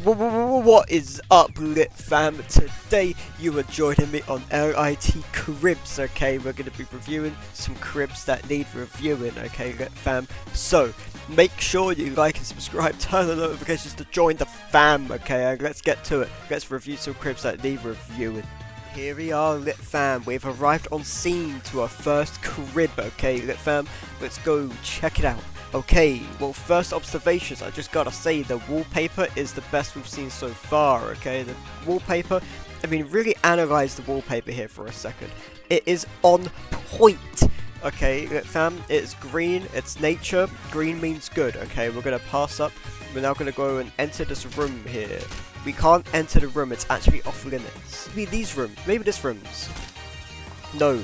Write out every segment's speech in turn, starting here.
What is up, Lit Fam? Today you are joining me on LITTEST, okay? We're going to be reviewing some cribs that need reviewing, okay, Lit Fam? So, make sure you like and subscribe, turn on notifications to join the fam, okay? Let's get to it. Let's review some cribs that need reviewing. Here we are, Lit Fam. We've arrived on scene to our first crib, okay, Lit Fam? Let's go check it out. Okay, well, first observations, I just gotta say, the wallpaper is the best we've seen so far, okay? The wallpaper, I mean, really analyze the wallpaper here for a second. It is on point, okay, fam? It's green, it's nature, green means good, okay? We're gonna pass up, we're now gonna go and enter this room here. We can't enter the room, it's actually off limits. Maybe these rooms, maybe this room's. No.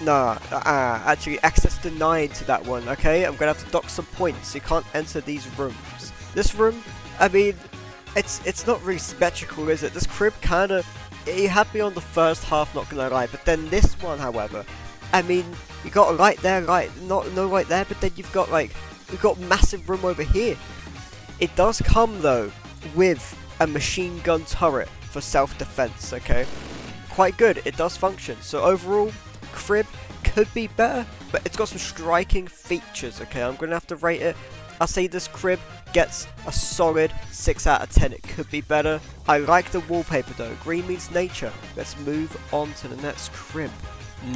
Nah, actually access denied to that one, okay? I'm gonna have to dock some points. You can't enter these rooms. This room, I mean, it's not really symmetrical, is it? This crib kinda, you had me on the first half, not gonna lie, but then this one, however, I mean, you got a light there, no light there, but then you've got massive room over here. It does come though with a machine gun turret for self-defense, okay? Quite good, it does function. So overall, crib could be better, but it's got some striking features, okay? I'm gonna have to rate it. I'll say this crib gets a solid 6 out of 10. It could be better. I like the wallpaper though. Green means nature. Let's move on to the next crib.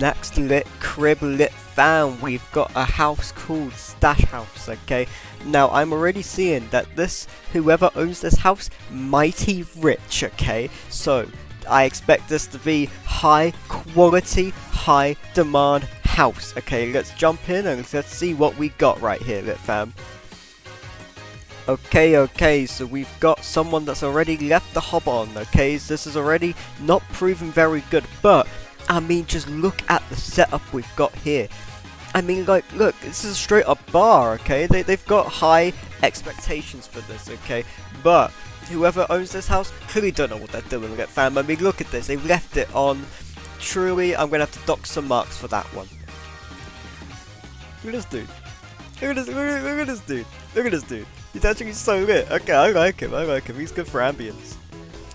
Next lit fam, we've got a house called Stash House, okay? Now, I'm already seeing that whoever owns this house, mighty rich, okay? So, I expect this to be high quality, high demand house. Okay, let's jump in and let's see what we got right here, Lit Fam. Okay, so we've got someone that's already left the hob on, okay? So this is already not proven very good, but, I mean, just look at the setup we've got here. I mean, like, look, this is a straight up bar, okay? They've got high expectations for this, okay? But whoever owns this house clearly don't know what they're doing, Lit Fam. I mean, look at this. They've left it on. Truly, I'm going to have to dock some marks for that one. Look at this dude. Look at this dude. Look at this dude. He's actually so lit. Okay, I like him. He's good for ambience.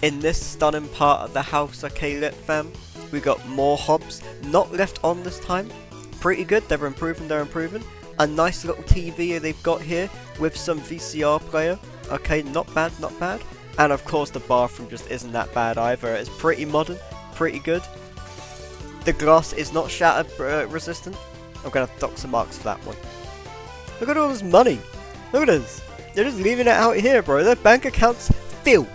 In this stunning part of the house, okay, Lit Fam, we got more hobs. Not left on this time. Pretty good. They're improving. A nice little TV they've got here with some VCR player. Okay, not bad. And of course the bathroom just isn't that bad either. It's pretty modern, pretty good. The glass is not shatter resistant. I'm gonna have to dock some marks for that one. Look at all this money. Look at this. They're just leaving it out here, bro. Their bank account's filled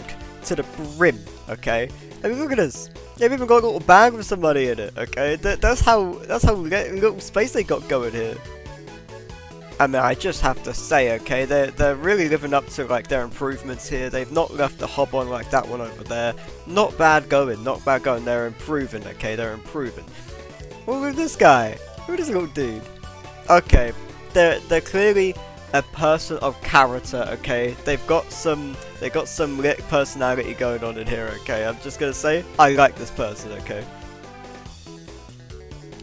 to the brim, okay? I mean, look at this. They've even got a little bag with some money in it, okay? That's how little space they got going here. I mean, I just have to say, okay, they're really living up to, like, their improvements here. They've not left the hob on like that one over there. Not bad going. They're improving, okay, they're improving. Well, look at this guy. Look at this little dude. Okay, they're clearly a person of character, okay? They've got some lit personality going on in here, okay? I'm just gonna say, I like this person, okay?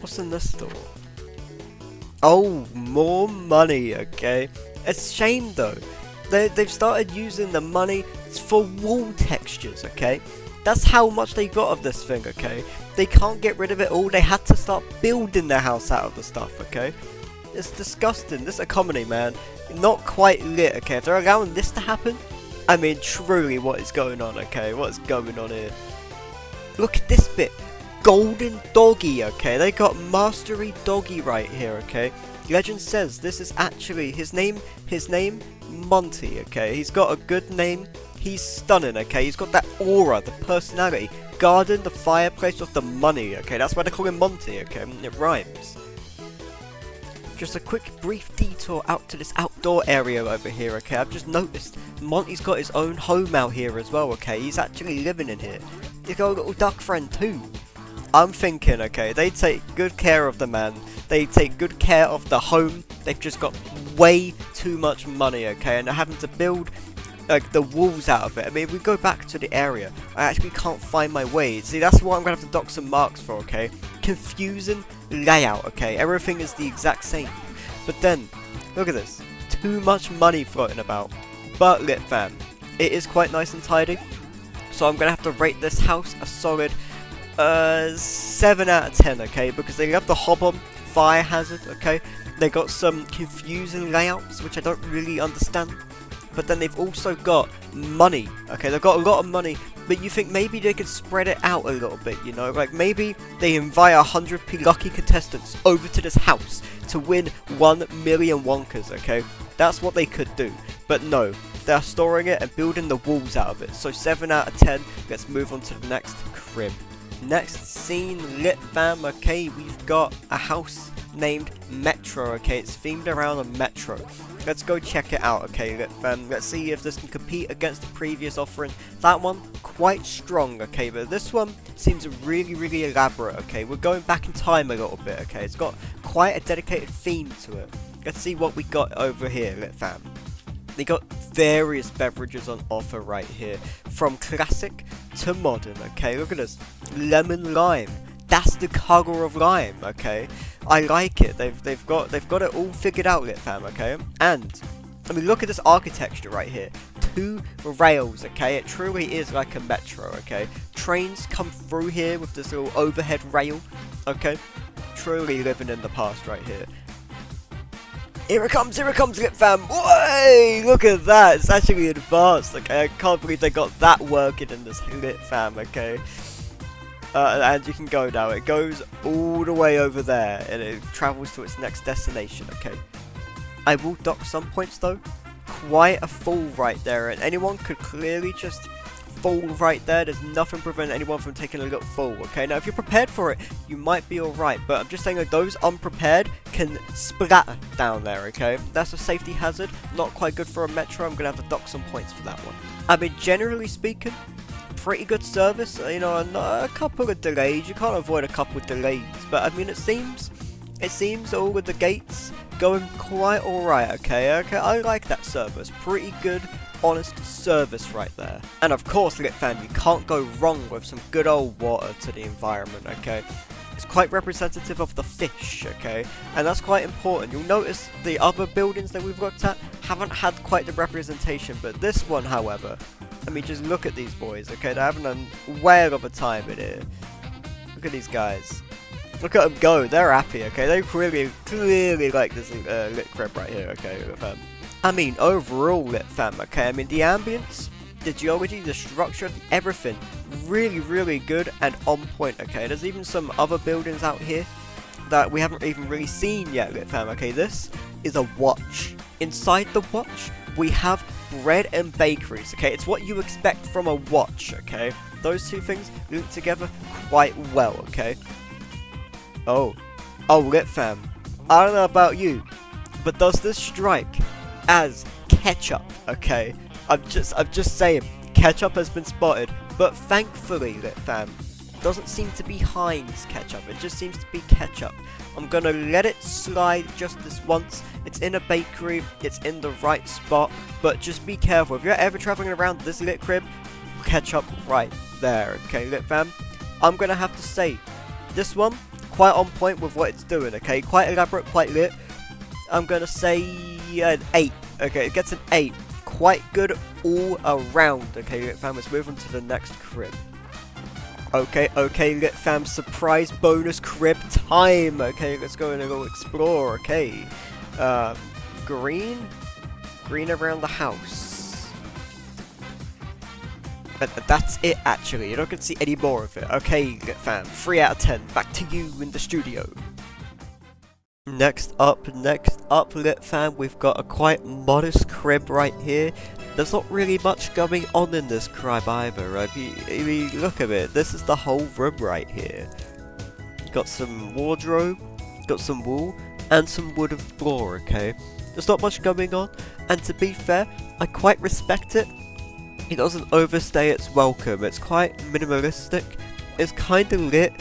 What's in this store? Oh, more money, okay? It's a shame though. They've started using the money for wall textures, okay? That's how much they got of this thing, okay? They can't get rid of it all. They had to start building their house out of the stuff, okay? It's disgusting. This economy, man. Not quite lit, okay? If they're allowing this to happen, I mean, truly, what is going on, okay? What is going on here? Look at this bit. Golden doggy, okay? They got mastery doggy right here, okay? Legend says this is actually his name Monty, okay? He's got a good name. He's stunning, okay? He's got that aura, the personality, guarding the fireplace of the money, okay? That's why they call him Monty, okay? It rhymes. Just a quick brief detour out to this outdoor area over here, okay? I've just noticed Monty's got his own home out here as well, okay? He's actually living in here. He's got a little duck friend too. I'm thinking, okay, they take good care of the man. They take good care of the home. They've just got way too much money, okay? And they're having to build, like, the walls out of it. I mean, if we go back to the area, I actually can't find my way. See, that's what I'm going to have to dock some marks for, okay? Confusing layout, okay? Everything is the exact same. But then, look at this. Too much money floating about. But, Lit Fam, it is quite nice and tidy. So I'm gonna have to rate this house a solid 7 out of 10, okay, because they have the hob-on fire hazard, okay. They got some confusing layouts which I don't really understand, but then they've also got money, okay. They've got a lot of money, but you think maybe they could spread it out a little bit, you know, like maybe they invite 100p lucky contestants over to this house to win 1 million wonkas, okay. That's what they could do, but no, they're storing it and building the walls out of it. So 7 out of 10. Let's move on to the next crib. Next scene, lit fam. Okay, we've got a house named Metro. Okay, it's themed around a metro. Let's go check it out. Okay, lit fam. Let's see if this can compete against the previous offering. That one quite strong. Okay, but this one seems really elaborate. Okay, we're going back in time a little bit. Okay, it's got quite a dedicated theme to it. Let's see what we got over here, lit fam. They got various beverages on offer right here, from classic to modern. Okay, look at this, lemon lime. That's the color of lime. Okay, I like it. They've got it all figured out, lit fam. Okay, and I mean, look at this architecture right here. 2 rails. Okay, it truly is like a metro. Okay, trains come through here with this little overhead rail. Okay, truly living in the past right here. Here it comes, lit fam. Way! Look at that, it's actually advanced. Okay, I can't believe they got that working in this lit fam. Okay, and you can go now. It goes all the way over there, and it travels to its next destination. Okay, I will dock some points though. Quite a fall right there, and anyone could clearly just fall right there. There's nothing preventing anyone from taking a little fall. Okay, now if you're prepared for it, you might be alright, but I'm just saying that those unprepared can splatter down there. Okay, that's a safety hazard, not quite good for a metro. I'm gonna have to dock some points for that one. I mean, generally speaking, pretty good service. You know, a couple of delays. You can't avoid a couple of delays, but I mean, it seems all with the gates going quite alright. Okay, I like that service. Pretty good, honest service right there. And of course, lit fam, you can't go wrong with some good old water to the environment. Okay, it's quite representative of the fish. Okay, and that's quite important. You'll notice the other buildings that we've looked at haven't had quite the representation, but this one, however, I mean, just look at these boys. Okay, they're having a whale of a time in here. Look at these guys. Look at them go. They're happy. Okay, they clearly like this lit crib right here. Okay, lit fam. I mean, overall, lit fam. Okay, I mean, the ambience, the geology, the structure, everything, really good and on point. Okay, there's even some other buildings out here that we haven't even really seen yet, lit fam. Okay, this is a watch. Inside the watch, we have bread and bakeries. Okay, it's what you expect from a watch. Okay, those two things link together quite well. Okay. Oh, lit fam. I don't know about you, but does this strike as ketchup? Okay, I'm just saying, ketchup has been spotted, but thankfully, lit fam, doesn't seem to be Heinz ketchup. It just seems to be ketchup. I'm gonna let it slide just this once. It's in a bakery, it's in the right spot, but just be careful. If you're ever traveling around this lit crib, ketchup right there. Okay, lit fam, I'm gonna have to say, this one quite on point with what it's doing. Okay, quite elaborate, quite lit. I'm gonna say an 8. Okay, it gets an 8. Quite good all around. Okay, lit fam, let's move on to the next crib. Okay, lit fam, surprise bonus crib time. Okay, let's go and go explore. Okay, green around the house. But that's it, actually. You're not going to see any more of it. Okay, lit fam, 3 out of 10. Back to you in the studio. Next up, lit fam, we've got a quite modest crib right here. There's not really much going on in this crib either, right? If you look at it, this is the whole room right here. Got some wardrobe, got some wool, and some wooden floor, okay? There's not much going on, and to be fair, I quite respect it. It doesn't overstay its welcome. It's quite minimalistic. It's kind of lit,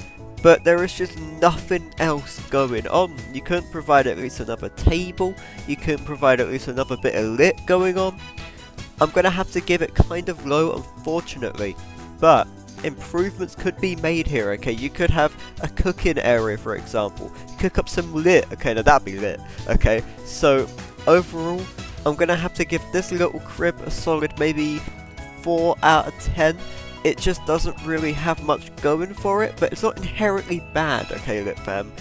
but there is just nothing else going on. You couldn't provide at least another table. You couldn't provide at least another bit of lit going on. I'm going to have to give it kind of low, unfortunately. But improvements could be made here, okay? You could have a cooking area, for example. Cook up some lit. Okay, now that'd be lit. Okay, so overall, I'm going to have to give this little crib a solid maybe 4 out of 10. It just doesn't really have much going for it, but it's not inherently bad, okay, Lit Fam.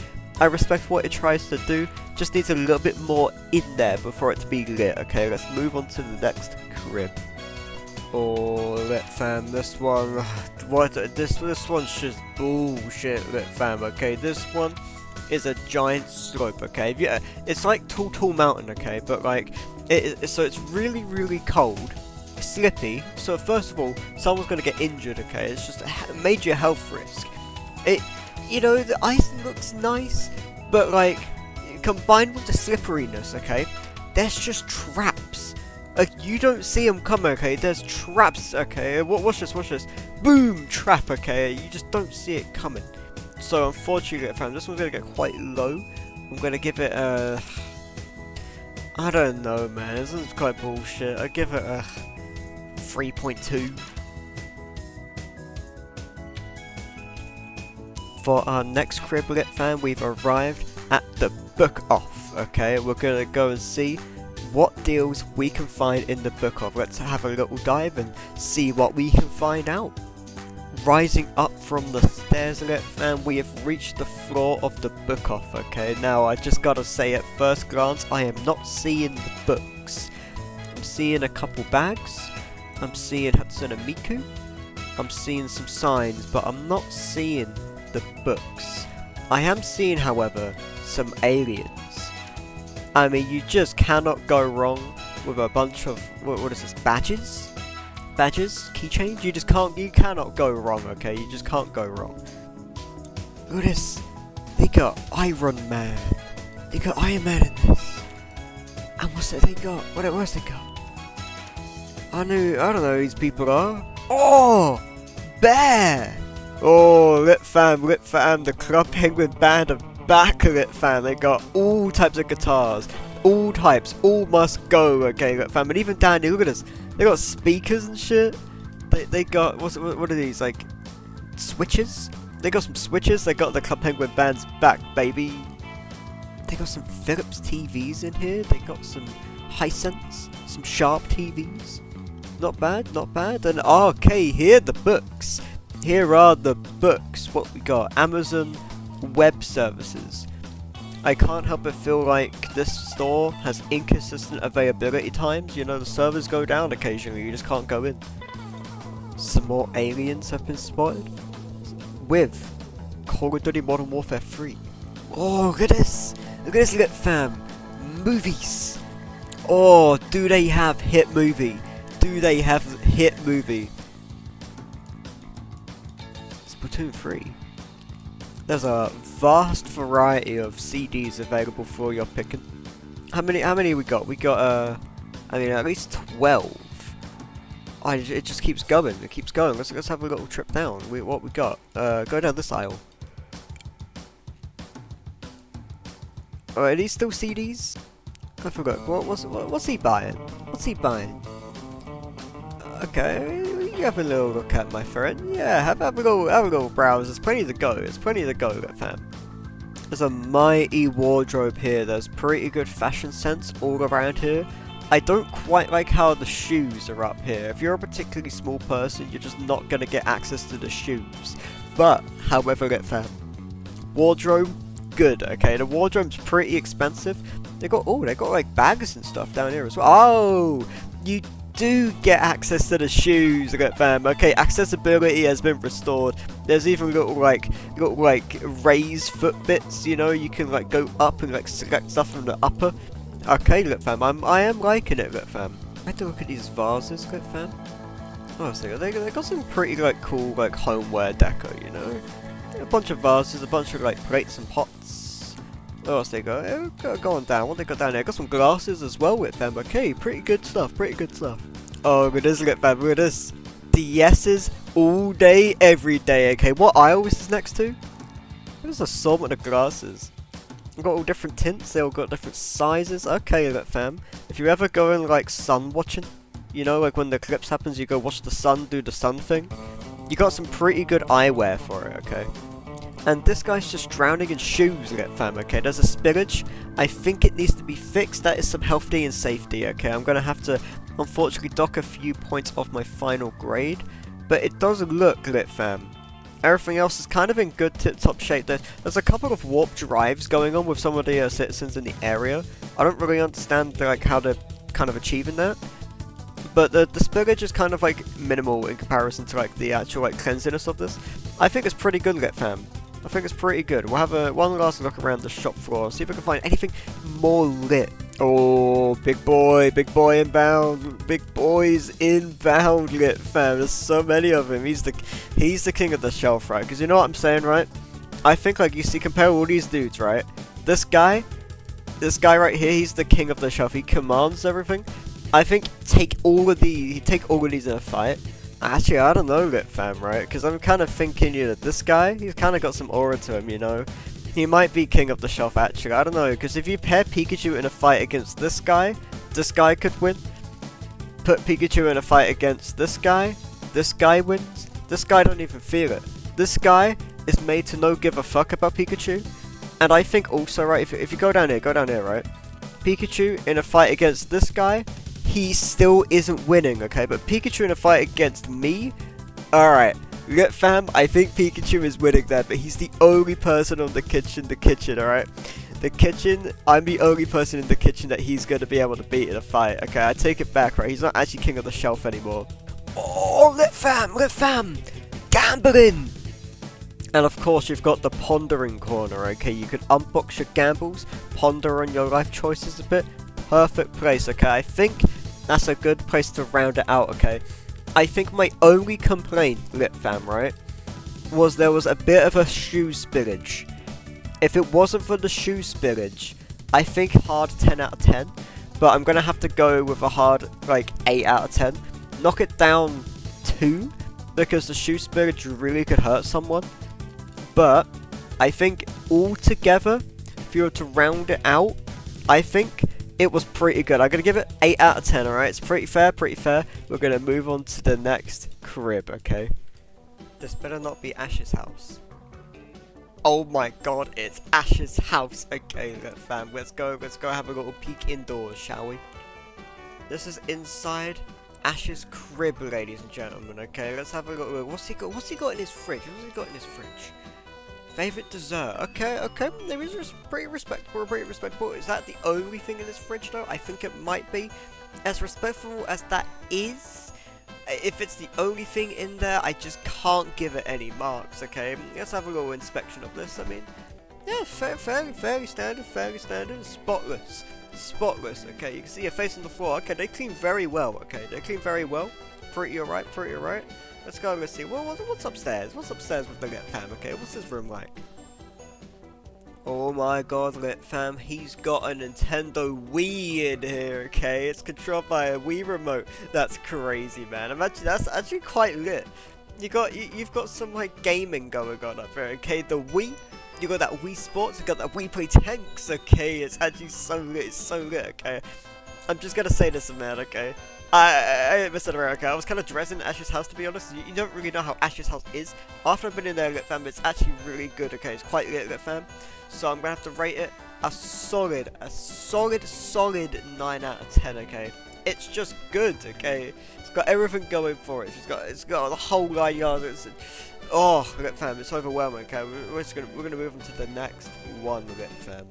I respect what it tries to do, just needs a little bit more in there before it to be lit, okay? Let's move on to the next crib. Oh, Lit Fam, this one, this one's just bullshit, Lit Fam, okay? This one is a giant slope, okay? Yeah, it's like Tall Mountain, okay? But like, so it's really, really cold, slippy. So first of all, someone's gonna get injured, okay? It's just a major health risk. You know, the ice looks nice, but like, combined with the slipperiness, okay? There's just traps. Like, you don't see them coming, okay? There's traps, okay? Watch this. Boom! Trap, okay? You just don't see it coming. So, unfortunately, fam, this one's gonna get quite low. I'm gonna give it a... I don't know, man. This one's quite bullshit. I give it a 3.2. For our next crib, Lit Fam, we've arrived at the book off, okay? We're gonna go and see what deals we can find in the book off. Let's have a little dive and see what we can find out. Rising up from the stairs, Lit Fam, we have reached the floor of the book off, okay? Now, I just gotta say at first glance, I am not seeing the books. I'm seeing a couple bags. I'm seeing Hatsune Miku. I'm seeing some signs, but I'm not seeing the books. I am seeing, however, some aliens. I mean, you just cannot go wrong with a bunch of, what is this, badges? Badges? Keychains? You cannot go wrong, okay? You just can't go wrong. Look at this. They got Iron Man. They got Iron Man in this. And what's that they got? What else they got? I don't know who these people are. Oh! Bear! Oh, Lit Fam, the Club Penguin Band are back, Lit Fam. They got all types of guitars. All types, all must go, okay, Lit Fam. And even down here, look at this. They got speakers and shit. They got, what are these, like, switches? They got some switches. They got the Club Penguin Band's back, baby. They got some Philips TVs in here. They got some Hisense, some Sharp TVs. Not bad, not bad. And okay, here are the books. Here are the books. What we got? Amazon Web Services. I can't help but feel like this store has inconsistent availability times. You know, the servers go down occasionally. You just can't go in. Some more aliens have been spotted. With Call of Duty Modern Warfare 3. Oh, look at this. Look at this, Lit Fam. Movies. Oh, do they have hit movie? Do they have hit movie? Splatoon 3. There's a vast variety of CDs available for your picking. How many we got? We got I mean, at least 12. It just keeps going. It keeps going. Let's have a little trip down. What we got? Go down this aisle. Oh, are these still CDs? I forgot. What's he buying? What's he buying? Okay, you have a little look at, my friend. Yeah, have a little browse. There's plenty to go. There's plenty to go, fam. There's a mighty wardrobe here. There's pretty good fashion sense all around here. I don't quite like how the shoes are up here. If you're a particularly small person, you're just not gonna get access to the shoes. But, however, fam, wardrobe, good. Okay, the wardrobe's pretty expensive. They got like bags and stuff down here as well. Oh, you do get access to the shoes, fam. Okay, accessibility has been restored. There's even little like raised foot bits. You know, you can like go up and like select stuff from the upper. Okay, fam. I am liking it, fam. I had to look at these vases, fam. Oh, so they got some pretty like cool like homeware deco. You know, a bunch of vases, a bunch of like plates and pots. What else they got? Go on down. What they got down there? Got some glasses as well with them. Okay, pretty good stuff. Pretty good stuff. Oh, look at this, fam. Look at this. DS's all day, every day. Okay, what aisle is this next to? There's an assortment of glasses. They've got all different tints. They all got different sizes. Okay, fam. If you ever go in like sun watching, you know, like when the eclipse happens, you go watch the sun do the sun thing. You got some pretty good eyewear for it. Okay. And this guy's just drowning in shoes, fam, okay? There's a spillage. I think it needs to be fixed. That is some health and safety, okay? I'm gonna have to unfortunately dock a few points off my final grade, but it does look lit, fam. Everything else is kind of in good tip-top shape. There's a couple of warp drives going on with some of the citizens in the area. I don't really understand like how they're kind of achieving that. But the spillage is kind of like minimal in comparison to like the actual like cleanliness of this. I think it's pretty good, lit fam. I think it's pretty good. We'll have one last look around the shop floor, see if we can find anything more lit. Oh, big boy inbound, big boys inbound, lit fam. There's so many of him. He's the king of the shelf, right? Because you know what I'm saying, right? I think like you see, compare all these dudes, right? This guy right here, he's the king of the shelf. He commands everything. I think take all of these in a fight. Actually, I don't know, lit fam, right? Because I'm kind of thinking, you know, this guy, he's kind of got some aura to him, you know. He might be king of the shelf, actually. I don't know, because if you pair Pikachu in a fight against this guy could win. Put Pikachu in a fight against this guy wins. This guy don't even feel it. This guy is made to no give a fuck about Pikachu. And I think also, right, if you go down here, right? Pikachu in a fight against this guy, he still isn't winning, okay? But Pikachu in a fight against me, alright. Lit fam, I think Pikachu is winning there, but he's the only person on the kitchen, alright? The kitchen, I'm the only person in the kitchen that he's going to be able to beat in a fight, okay? I take it back, right? He's not actually king of the shelf anymore. Oh, lit fam! Gambling! And of course, you've got the pondering corner, okay? You can unbox your gambles, ponder on your life choices a bit. Perfect place, okay? I think that's a good place to round it out, okay? I think my only complaint, lit fam, right, was there was a bit of a shoe spillage. If it wasn't for the shoe spillage, I think hard 10 out of 10, but I'm gonna have to go with a hard, like, 8 out of 10. Knock it down 2, because the shoe spillage really could hurt someone. But I think altogether, if you were to round it out, I think it was pretty good. I'm going to give it 8 out of 10, alright? It's pretty fair. We're going to move on to the next crib, okay? This better not be Ash's house. Oh my god, it's Ash's house. Okay, fam, let's go have a little peek indoors, shall we? This is inside Ash's crib, ladies and gentlemen, okay? Let's have a little look. What's he got in his fridge? Favorite dessert. Okay. There is pretty respectable. Is that the only thing in this fridge, though? I think it might be. As respectful as that is, if it's the only thing in there, I just can't give it any marks, okay? Let's have a little inspection of this. I mean, yeah, fairly standard. Spotless, okay? You can see your face on the floor. Okay, they clean very well, Pretty alright. Let's go, let's see. What's upstairs? What's upstairs with the lit fam, okay? What's this room like? Oh my god, lit fam, he's got a Nintendo Wii in here, okay? It's controlled by a Wii remote. That's crazy, man. Imagine, that's actually quite lit. You've got some like gaming going on up here, okay? The Wii, you got that Wii Sports, you got that Wii Play Tanks, okay? It's actually so lit, okay? I'm just gonna say this, man, okay? I ain't messing around, okay? I was kind of dreading Ash's house, to be honest. You don't really know how Ash's house is. After I've been in there, lit fam, it's actually really good, okay? It's quite lit fam. So I'm gonna have to rate it a solid 9 out of 10, okay? It's just good, okay? It's got everything going for it. It's got the whole 9 yards. Oh, lit fam, it's overwhelming, okay? We're gonna move on to the next one, lit fam.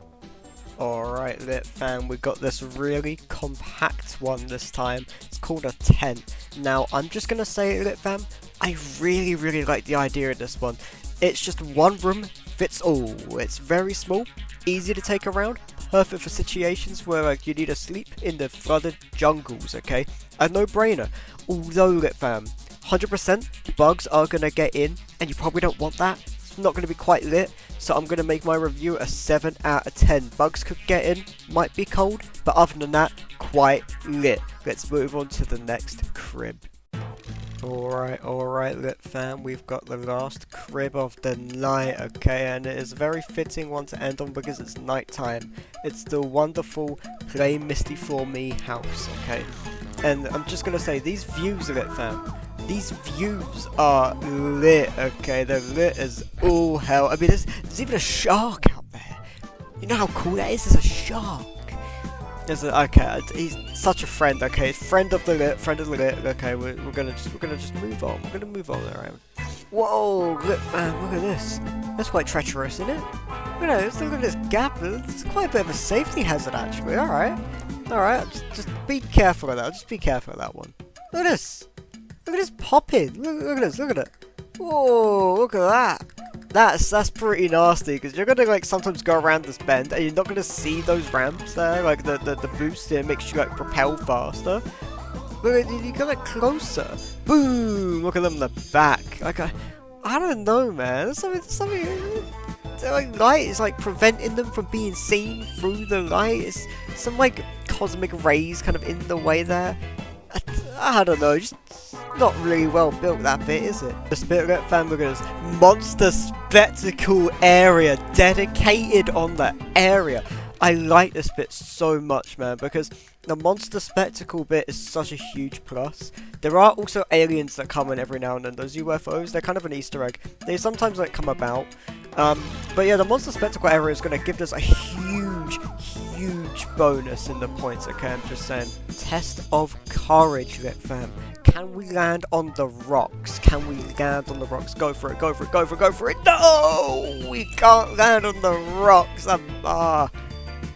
Alright, lit fam, we got this really compact one this time. It's called a tent. Now, I'm just gonna say, lit fam, I really like the idea of this one. It's just one room fits all. It's very small, easy to take around, perfect for situations where like you need to sleep in the flooded jungles, okay? A no-brainer. Although, lit fam, 100% bugs are gonna get in, and you probably don't want that. Not going to be quite lit, so I'm going to make my review a 7 out of 10. Bugs could get in, might be cold, but other than that, quite lit. Let's move on to the next crib. Alright, lit fam, we've got the last crib of the night, okay, and it is a very fitting one to end on because it's night time. It's the wonderful Play Misty for Me house, okay, and I'm just going to say, these views, lit fam, these views are lit, okay? They're lit as all hell. I mean, there's even a shark out there. You know how cool that is? There's a shark. Is it okay? He's such a friend. Okay, friend of the lit, friend of the lit. Okay, we're gonna just move on. We're gonna move on around. Whoa, lit fam, look at this. That's quite treacherous, isn't it? Look at this gap. It's quite a bit of a safety hazard, actually. All right. Just be careful of that. Just be careful of that one. Look at this. Look at this popping. Look at this. Look at it. Whoa, look at that. That's pretty nasty, because you're gonna like sometimes go around this bend and you're not gonna see those ramps there, like the boost here makes you like propel faster. Look at you get like closer. Boom! Look at them in the back. Like I don't know, man. There's something. Like light is like preventing them from being seen through the light. It's some like cosmic rays kind of in the way there. I don't know, just not really well built, that bit, is it? The Spirit fan, look at this monster spectacle area dedicated on that area. I like this bit so much, man, because the monster spectacle bit is such a huge plus. There are also aliens that come in every now and then. Those UFOs, they're kind of an Easter egg. They sometimes like come about. But yeah, the monster spectacle area is going to give us a huge bonus in the points, okay? I'm just saying. Test of courage, lit fam. Can we land on the rocks? Can we land on the rocks? Go for it, go for it, go for it, go for it. No! We can't land on the rocks.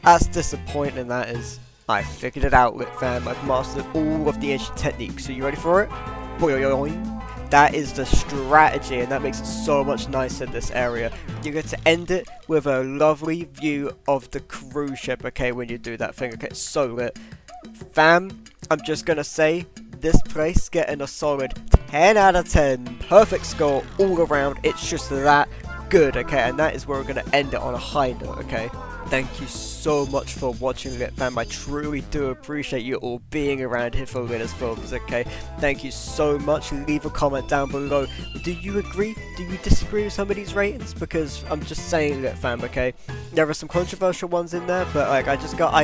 That's disappointing, that is. I figured it out, lit fam. I've mastered all of the ancient techniques. Are you ready for it? Boing. That is the strategy, and that makes it so much nicer in this area. You get to end it with a lovely view of the cruise ship, okay, when you do that thing. Okay, it's so lit. Fam, I'm just gonna say, this place getting a solid 10 out of 10. Perfect score all around. It's just that good, okay, and that is where we're gonna end it on a high note, okay? Thank you so much for watching, lit fam. I truly do appreciate you all being around here for Littest Films, okay? Thank you so much. Leave a comment down below. Do you agree? Do you disagree with some of these ratings? Because I'm just saying, lit fam, okay? There are some controversial ones in there, but like I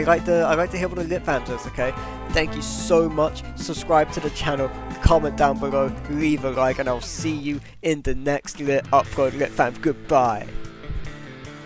like to hear what the lit fam does, okay? Thank you so much. Subscribe to the channel, comment down below, leave a like, and I'll see you in the next lit upload, lit fam. Goodbye.